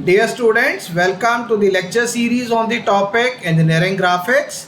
Dear students, welcome to the lecture series on the topic Engineering Graphics.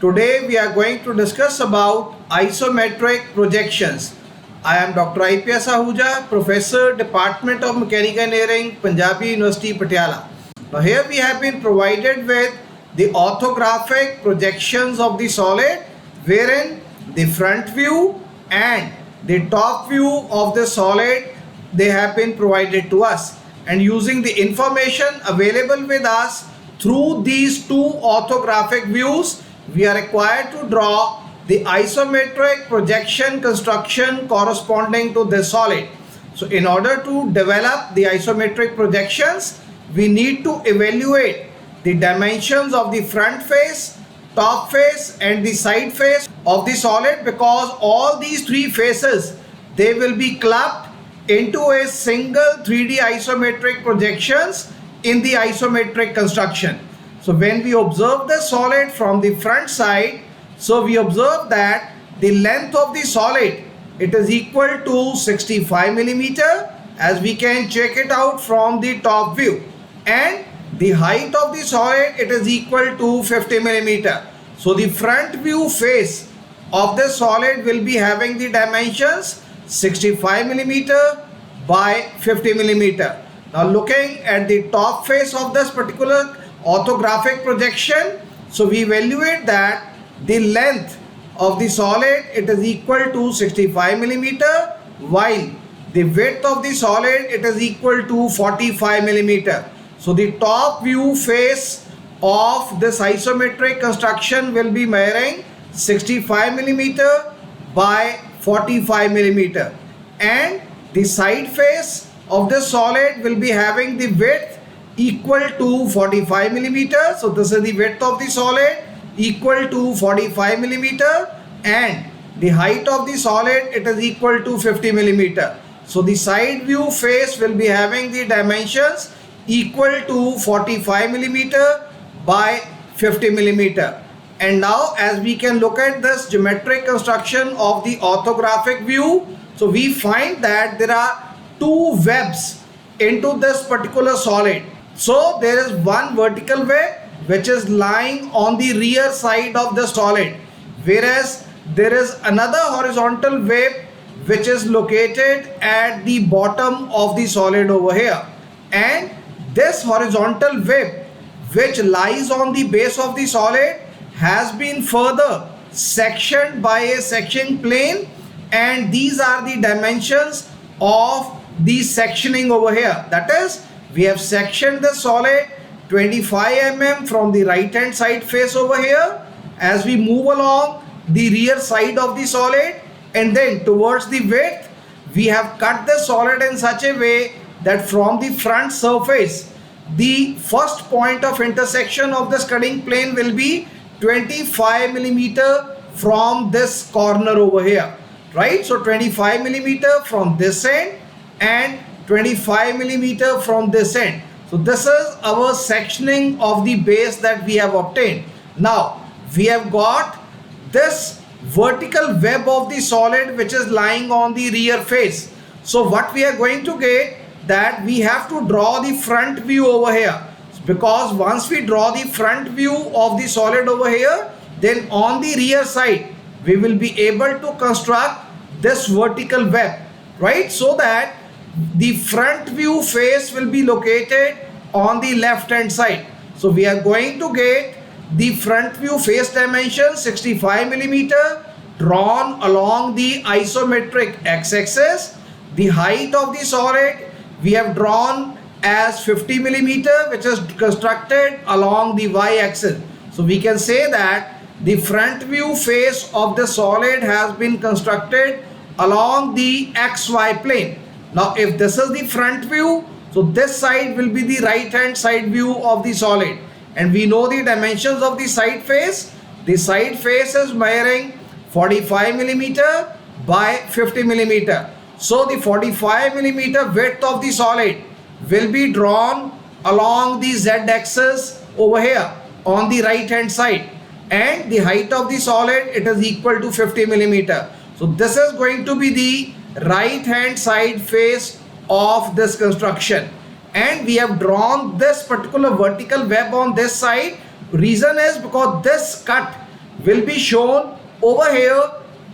Today we are going to discuss about isometric projections. I am Dr. IPS Ahuja, Professor, Department of Mechanical Engineering, Punjabi University, Patiala. Now here we have been provided with the orthographic projections of the solid, wherein the front view and the top view of the solid they have been provided to us. And using the information available with us through these two orthographic views, we are required to draw the isometric projection construction corresponding to this solid. So in order to develop the isometric projections, we need to evaluate the dimensions of the front face, top face and the side face of the solid, because all these three faces, they will be clubbed into a single 3D isometric projections in the isometric construction. So when we observe the solid from the front side, so we observe that the length of the solid, it is equal to 65 millimeter, as we can check it out from the top view, and the height of the solid, it is equal to 50 millimeter. So the front view face of the solid will be having the dimensions 65 millimeter by 50 millimeter. Now looking at the top face of this particular orthographic projection, so we evaluate that the length of the solid, it is equal to 65 millimeter, while the width of the solid, it is equal to 45 millimeter. So the top view face of this isometric construction will be measuring 65 millimeter by 45 millimeter, and the side face of the solid will be having the width equal to 45 millimeter. So this is the width of the solid equal to 45 millimeter, and the height of the solid, it is equal to 50 millimeter. So the side view face will be having the dimensions equal to 45 millimeter by 50 millimeter. And now as we can look at this geometric construction of the orthographic view, so we find that there are two webs into this particular solid. So there is one vertical web which is lying on the rear side of the solid, whereas there is another horizontal web which is located at the bottom of the solid over here. And this horizontal web which lies on the base of the solid has been further sectioned by a section plane, and these are the dimensions of the sectioning over here. That is, we have sectioned the solid 25 mm from the right hand side face over here as we move along the rear side of the solid, and then towards the width we have cut the solid in such a way that from the front surface, the first point of intersection of this cutting plane will be 25 millimeter from this corner over here, right? So 25 millimeter from this end and 25 millimeter from this end. So this is our sectioning of the base that we have obtained. Now we have got this vertical web of the solid which is lying on the rear face. So what we are going to get, that we have to draw the front view over here, because once we draw the front view of the solid over here, then on the rear side we will be able to construct this vertical web, right? So that the front view face will be located on the left hand side. So we are going to get the front view face dimension 65 millimeter drawn along the isometric x-axis. The height of the solid we have drawn as 50 millimeter, which is constructed along the y-axis. So we can say that the front view face of the solid has been constructed along the xy plane. Now if this is the front view, so this side will be the right hand side view of the solid, and we know the dimensions of the side face. The side face is measuring 45 millimeter by 50 millimeter. So the 45 millimeter width of the solid will be drawn along the z-axis over here on the right hand side, and the height of the solid, it is equal to 50 millimeter. So this is going to be the right hand side face of this construction, and we have drawn this particular vertical web on this side. Reason is because this cut will be shown over here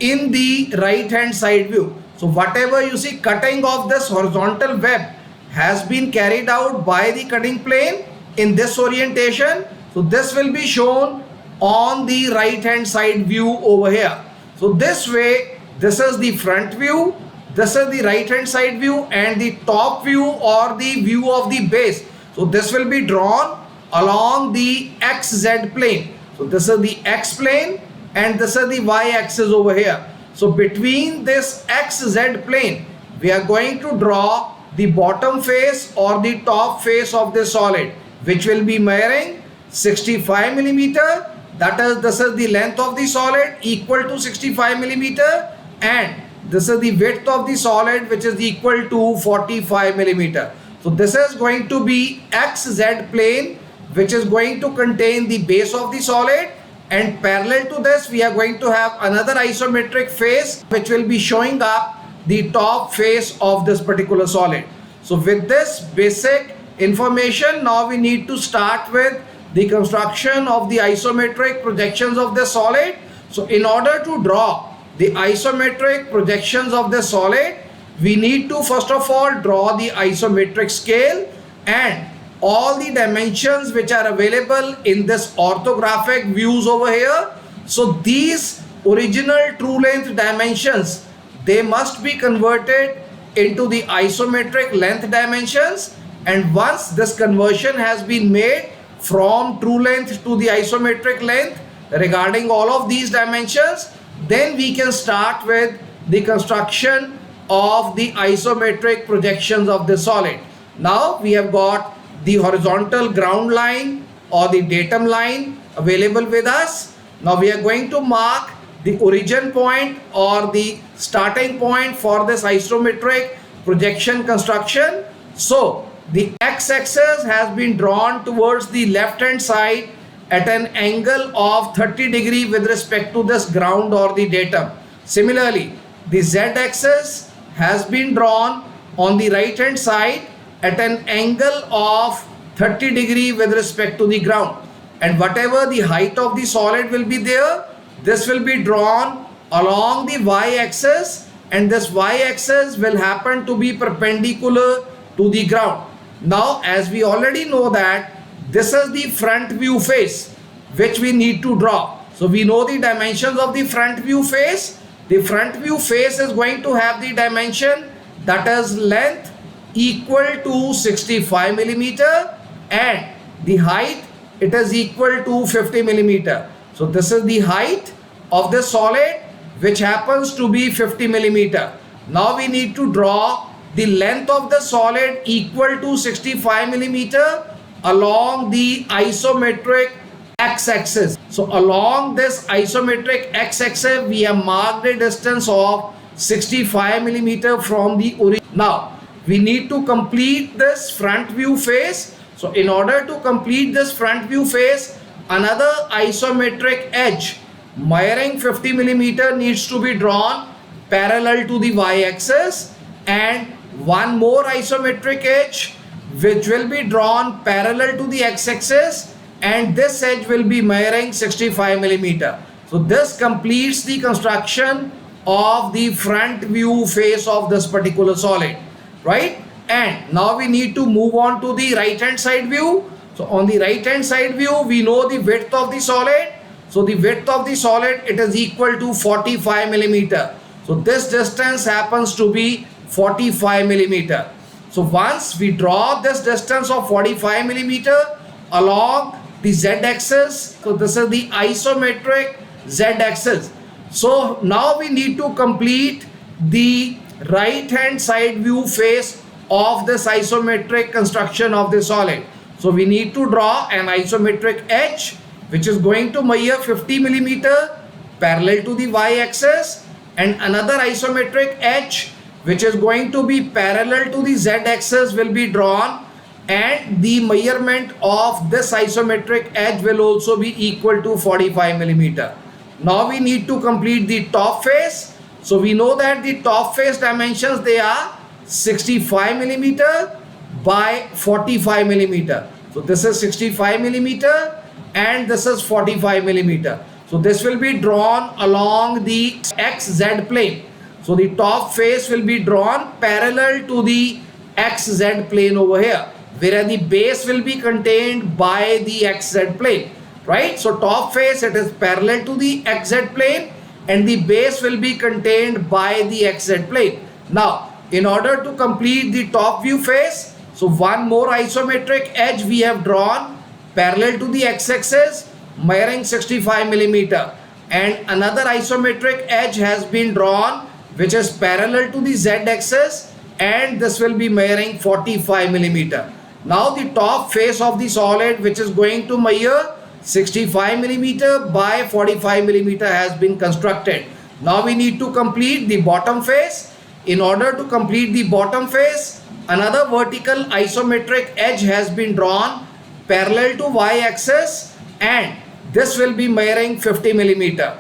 in the right hand side view. So whatever you see cutting of this horizontal web has been carried out by the cutting plane in this orientation. So this will be shown on the right hand side view over here. So this way, this is the front view, this is the right hand side view, and the top view or the view of the base. So this will be drawn along the XZ plane. So this is the X plane and this is the Y axis over here. So between this XZ plane, we are going to draw the bottom face or the top face of this solid, which will be measuring 65 millimeter. That is, this is the length of the solid equal to 65 millimeter, and this is the width of the solid, which is equal to 45 millimeter. So this is going to be XZ plane, which is going to contain the base of the solid, and parallel to this we are going to have another isometric face which will be showing up the top face of this particular solid. So with this basic information, now we need to start with the construction of the isometric projections of the solid. So in order to draw the isometric projections of the solid, we need to first of all draw the isometric scale and all the dimensions which are available in this orthographic views over here. So these original true length dimensions, they must be converted into the isometric length dimensions, and once this conversion has been made from true length to the isometric length regarding all of these dimensions, then we can start with the construction of the isometric projections of the solid. Now we have got the horizontal ground line or the datum line available with us. Now we are going to mark the origin point or the starting point for this isometric projection construction. So the x-axis has been drawn towards the left hand side at an angle of 30 degree with respect to this ground or the datum. Similarly, the z-axis has been drawn on the right hand side at an angle of 30 degree with respect to the ground, and whatever the height of the solid will be there, this will be drawn along the y-axis, and this y-axis will happen to be perpendicular to the ground. Now as we already know that this is the front view face which we need to draw. So we know the dimensions of the front view face. The front view face is going to have the dimension, that is length equal to 65 millimeter, and the height, it is equal to 50 millimeter. So this is the height of the solid, which happens to be 50 millimeter. Now we need to draw the length of the solid equal to 65 millimeter along the isometric x-axis. So along this isometric x-axis, we have marked a distance of 65 millimeter from the origin. Now we need to complete this front view face. So in order to complete this front view face, another isometric edge measuring 50 millimeter needs to be drawn parallel to the y-axis, and one more isometric edge which will be drawn parallel to the x-axis, and this edge will be measuring 65 millimeter. So this completes the construction of the front view face of this particular solid, right? And now we need to move on to the right hand side view. So on the right hand side view, we know the width of the solid. So the width of the solid, it is equal to 45 millimeter. So this distance happens to be 45 millimeter. So once we draw this distance of 45 millimeter along the z-axis, so this is the isometric z-axis. So now we need to complete the right hand side view face of this isometric construction of the solid. So we need to draw an isometric edge which is going to measure 50 millimeter parallel to the y-axis, and another isometric edge which is going to be parallel to the z-axis will be drawn, and the measurement of this isometric edge will also be equal to 45 millimeter. Now we need to complete the top face. So we know that the top face dimensions, they are 65 millimeter, by 45 millimeter. So this is 65 millimeter and this is 45 millimeter. So this will be drawn along the XZ plane. So the top face will be drawn parallel to the XZ plane over here, whereas the base will be contained by the XZ plane, right? So top face, it is parallel to the XZ plane and the base will be contained by the XZ plane. Now, in order to complete the top view face, so one more isometric edge we have drawn parallel to the x-axis, measuring 65 millimeter, and another isometric edge has been drawn which is parallel to the z-axis, and this will be measuring 45 millimeter. Now the top face of the solid, which is going to measure 65 millimeter by 45 millimeter, has been constructed. Now we need to complete the bottom face. In order to complete the bottom face, another vertical isometric edge has been drawn parallel to y-axis, and this will be measuring 50 millimeter.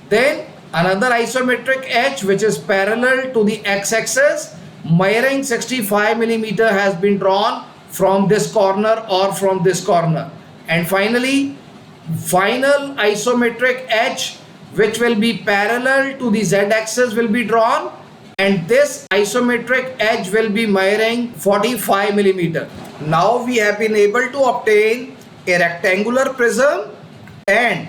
Then another isometric edge which is parallel to the x-axis, measuring 65 millimeter, has been drawn from this corner or from this corner. And finally, final isometric edge which will be parallel to the z-axis will be drawn, and this isometric edge will be measuring 45 millimeter. Now we have been able to obtain a rectangular prism and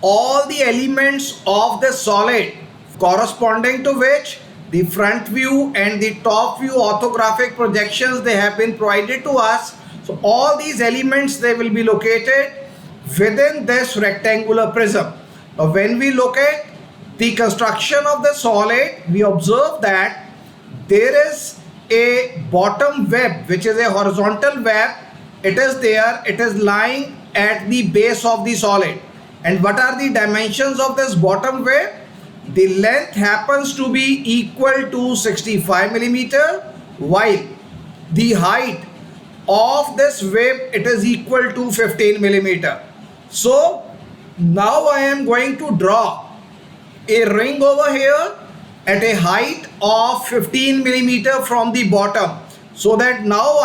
all the elements of the solid, corresponding to which the front view and the top view orthographic projections, they have been provided to us. So all these elements, they will be located within this rectangular prism. Now when we look at the construction of the solid, we observe that there is a bottom web which is a horizontal web. It is there, it is lying at the base of the solid. And what are the dimensions of this bottom web? The length happens to be equal to 65 millimeter, while the height of this web, it is equal to 15 millimeter. So now I am going to draw a ring over here at a height of 15 millimeter from the bottom, so that now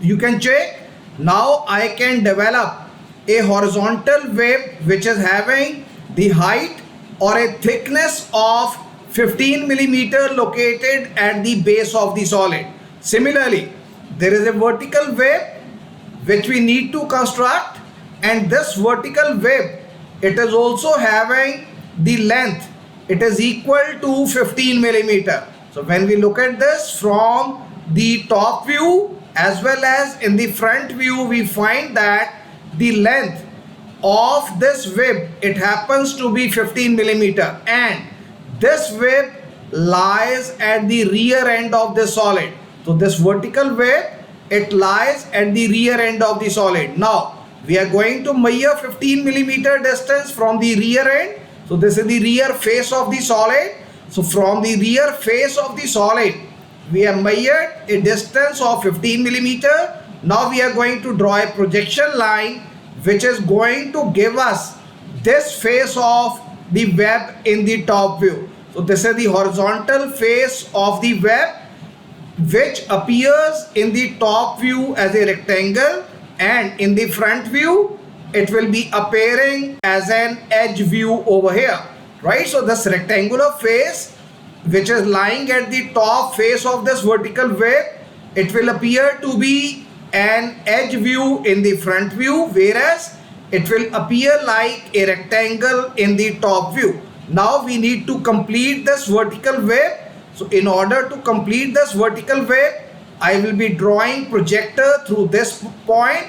you can check, now I can develop a horizontal web which is having the height or a thickness of 15 millimeter located at the base of the solid. Similarly, there is a vertical web which we need to construct, and this vertical web, it is also having the length, it is equal to 15 millimeter. So when we look at this from the top view as well as in the front view, we find that the length of this web, it happens to be 15 millimeter, and this web lies at the rear end of the solid. So this vertical web, it lies at the rear end of the solid. Now we are going to measure 15 millimeter distance from the rear end. So this is the rear face of the solid. So from the rear face of the solid, we have measured a distance of 15 millimeter. Now we are going to draw a projection line which is going to give us this face of the web in the top view. So this is the horizontal face of the web which appears in the top view as a rectangle, and in the front view it will be appearing as an edge view over here, right? So this rectangular face which is lying at the top face of this vertical web, it will appear to be an edge view in the front view, whereas it will appear like a rectangle in the top view. Now we need to complete this vertical web. So in order to complete this vertical web, I will be drawing projector through this point,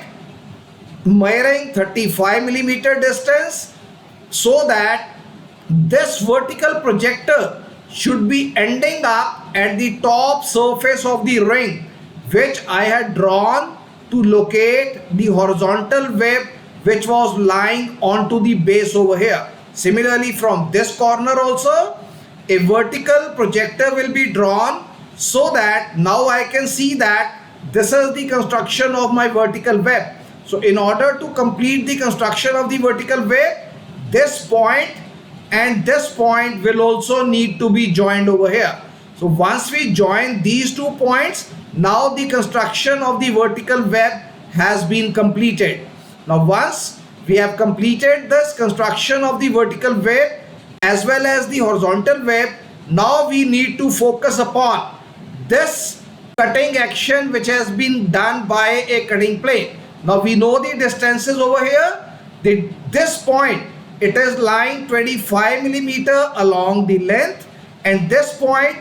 measuring 35 millimeter distance, so that this vertical projector should be ending up at the top surface of the ring which I had drawn to locate the horizontal web which was lying onto the base over here. Similarly, from this corner also a vertical projector will be drawn, so that now I can see that this is the construction of my vertical web. So in order to complete the construction of the vertical web, this point and this point will also need to be joined over here. So once we join these 2 points, now the construction of the vertical web has been completed. Now once we have completed this construction of the vertical web as well as the horizontal web, now we need to focus upon this cutting action which has been done by a cutting plane. Now we know the distances over here. This point, it is lying 25 millimeter along the length, and this point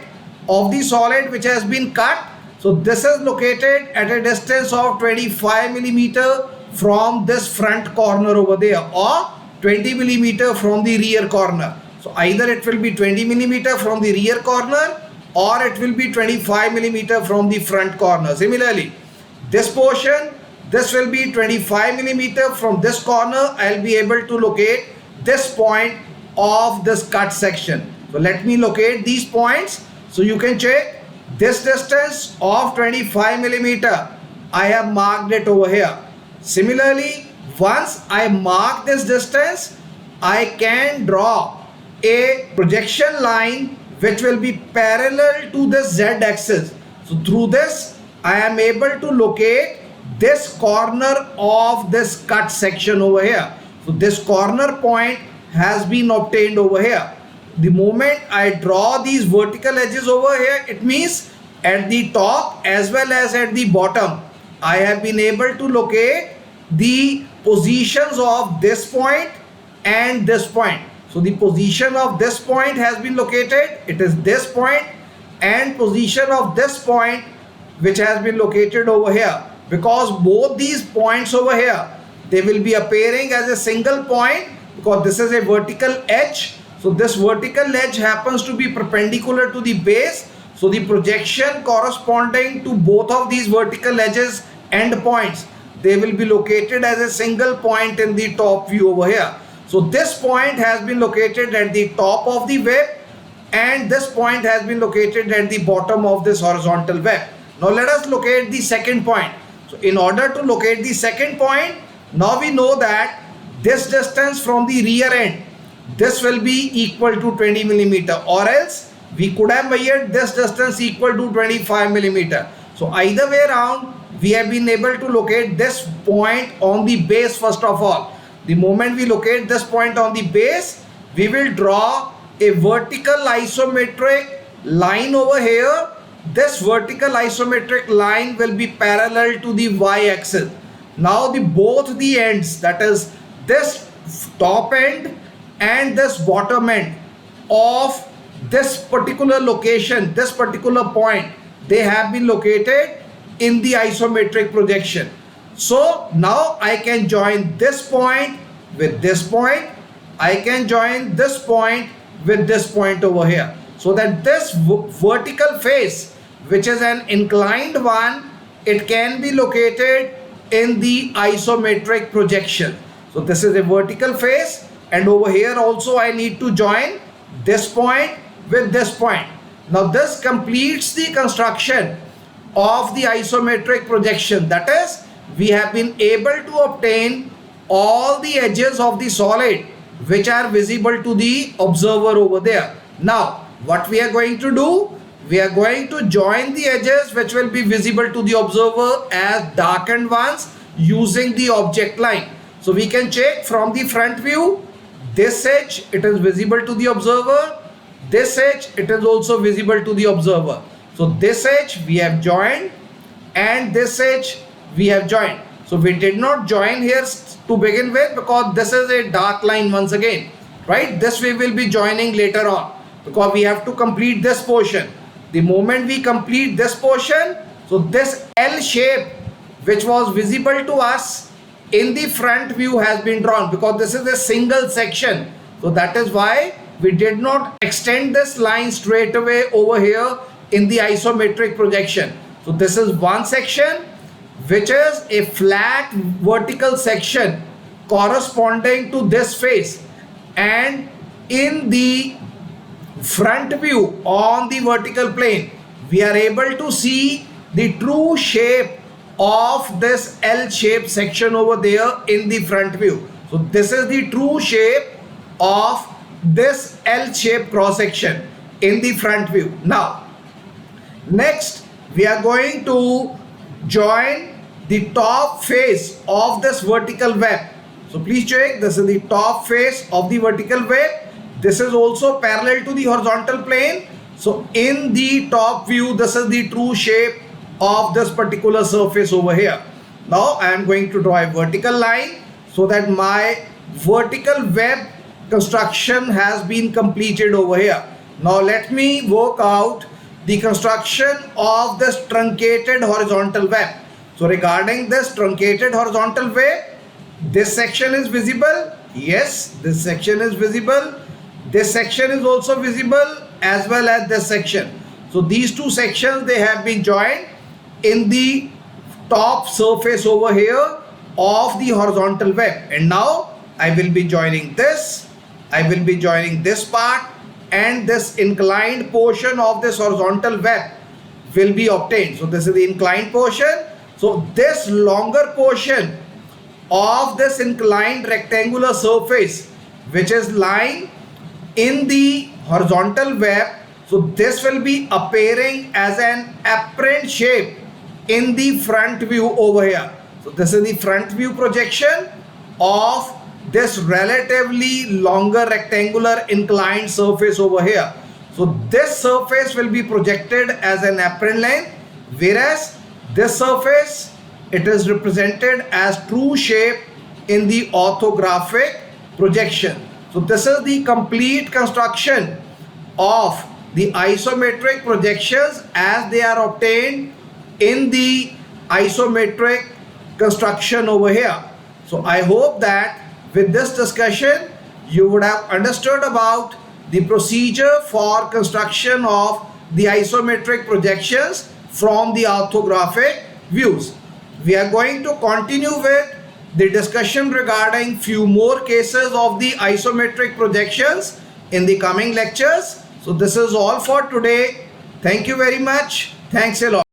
of the solid which has been cut, so this is located at a distance of 25 millimeter from this front corner over there, or 20 millimeter from the rear corner. So either it will be 20 millimeter from the rear corner or it will be 25 millimeter from the front corner. Similarly, this portion, this will be 25 millimeter from this corner. I'll be able to locate this point of this cut section. So let me locate these points. So you can check this distance of 25 millimeter. I have marked it over here. Similarly, once I mark this distance, I can draw a projection line which will be parallel to the z-axis. So through this, I am able to locate this corner of this cut section over here. So this corner point has been obtained over here. The moment I draw these vertical edges over here, it means at the top as well as at the bottom, I have been able to locate the positions of this point and this point. So the position of this point has been located, it is this point, and position of this point which has been located over here. Because both these points over here, they will be appearing as a single point because this is a vertical edge. So this vertical edge happens to be perpendicular to the base. So the projection corresponding to both of these vertical edges and points, they will be located as a single point in the top view over here. So this point has been located at the top of the web and this point has been located at the bottom of this horizontal web. Now let us locate the second point. So in order to locate the second point, now we know that this distance from the rear end, this will be equal to 20 millimeter, or else we could have measured this distance equal to 25 millimeter. So either way around, we have been able to locate this point on the base first of all. The moment we locate this point on the base, we will draw a vertical isometric line over here. This vertical isometric line will be parallel to the y-axis. Now both the ends, that is this top end and this bottom end of this particular location, this particular point, they have been located in the isometric projection. So now I can join this point with this point. I can join this point with this point over here. So that this vertical face, which is an inclined one, it can be located in the isometric projection. So this is a vertical face, and over here also I need to join this point with this point. Now this completes the construction of the isometric projection. That is, we have been able to obtain all the edges of the solid which are visible to the observer over there. Now what we are going to do, we are going to join the edges which will be visible to the observer as darkened ones using the object line. So we can check from the front view, this edge, it is visible to the observer, this edge, it is also visible to the observer. So this edge we have joined and this edge we have joined. So we did not join here to begin with because this is a dark line once again, right? This we will be joining later on because we have to complete this portion. The moment we complete this portion, so this L shape which was visible to us in the front view has been drawn because this is a single section. So that is why we did not extend this line straight away over here in the isometric projection. So this is one section which is a flat vertical section corresponding to this face, and in the front view on the vertical plane we are able to see the true shape of this L-shaped section over there in the front view. So this is the true shape of this L-shaped cross section in the front view. Now next we are going to join the top face of this vertical web. So please check, this is the top face of the vertical web. This is also parallel to the horizontal plane. So in the top view, this is the true shape of this particular surface over here. Now I am going to draw a vertical line so that my vertical web construction has been completed over here. Now let me work out the construction of this truncated horizontal web. So regarding this truncated horizontal web, this section is visible. Yes, this section is visible. This section is also visible, as well as this section. So these two sections, they have been joined in the top surface over here of the horizontal web. And now I will be joining this. I will be joining this part, and this inclined portion of this horizontal web will be obtained. So this is the inclined portion. So this longer portion of this inclined rectangular surface, which is lying in the horizontal web, so this will be appearing as an apparent shape in the front view over here. So this is the front view projection of this relatively longer rectangular inclined surface over here. So this surface will be projected as an apparent length, whereas this surface, it is represented as true shape in the orthographic projection. So this is the complete construction of the isometric projections as they are obtained in the isometric construction over here. So I hope that with this discussion you would have understood about the procedure for construction of the isometric projections from the orthographic views. We are going to continue with the discussion regarding few more cases of the isometric projections in the coming lectures. So this is all for today. Thank you very much. Thanks a lot.